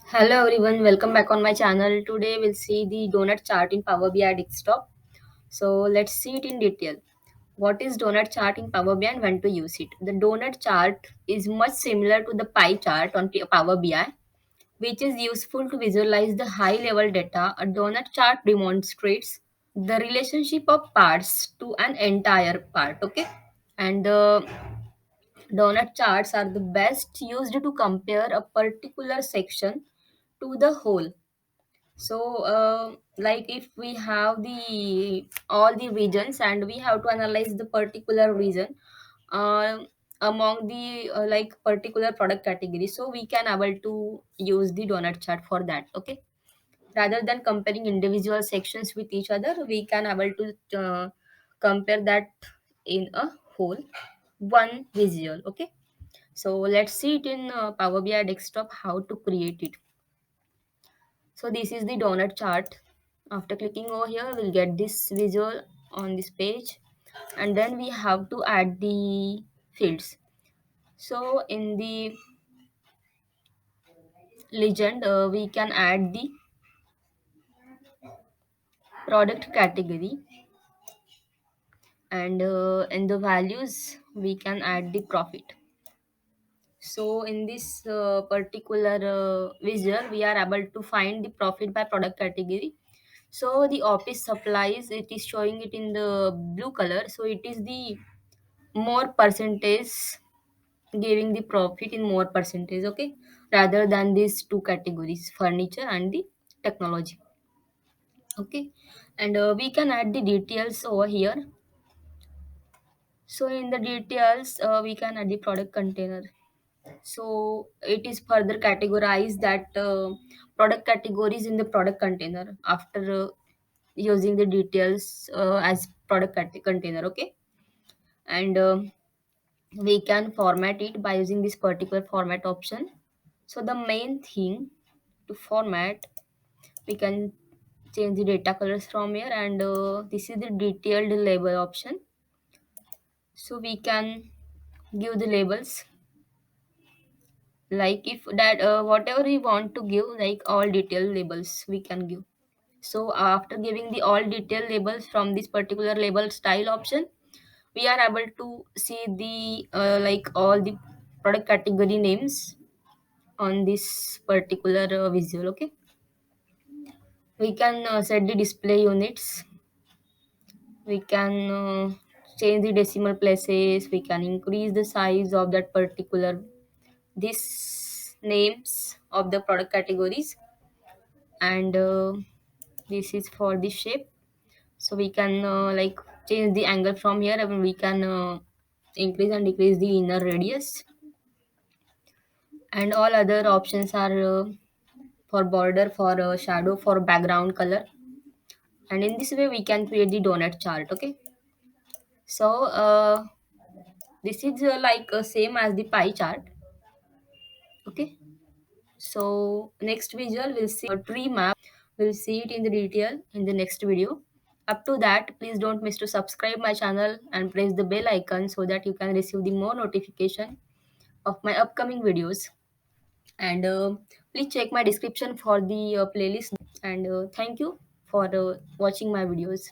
Hello everyone, welcome back on my channel. Today we'll see the donut chart in Power BI desktop. So let's see it in detail. What is donut chart in Power BI and when to use it? The donut chart is much similar to the pie chart on Power BI, which is useful to visualize the high level data. A donut chart demonstrates the relationship of parts to an entire part. Okay, and the donut charts are the best used to compare a particular section to the whole. So like if we have the all the regions and we have to analyze the particular region uh, among the like particular product category, so we can able to use the donut chart for that. Okay, rather than comparing individual sections with each other, we can able to compare that in a whole one visual. Okay, so let's see it in Power BI desktop how to create it. So this is the donut chart. After clicking over here, we'll get this visual on this page, and then we have to add the fields. So in the legend, we can add the product category, and in the values, we can add the profit. So in this particular visual, we are able to find the profit by product category. So the office supplies, it is showing it in the blue color. So it is the more percentage, giving the profit in more percentage. Okay, rather than these two categories, furniture and the technology. Okay, and we can add the details over here. So in the details, we can add the product container. So it is further categorized that product categories in the product container after using the details as product container. Okay, and we can format it by using this particular format option. So the main thing to format, we can change the data colors from here, and this is the detailed label option. So we can give the labels, like if that whatever we want to give, like all detailed labels we can give. So after giving the all detailed labels from this particular label style option, we are able to see the like all the product category names on this particular visual. Okay, we can set the display units, we can change the decimal places, we can increase the size of that particular this names of the product categories, and this is for the shape. So we can like change the angle from here, and we can increase and decrease the inner radius, and all other options are for border, for shadow, for background color. And in this way we can create the donut chart. Okay, so this is like same as the pie chart. Okay, so next visual we'll see a tree map. We'll see it in the detail in the next video. Up to that, please don't miss to subscribe my channel and press the bell icon so that you can receive the more notification of my upcoming videos. And please check my description for the playlist. And thank you for watching my videos.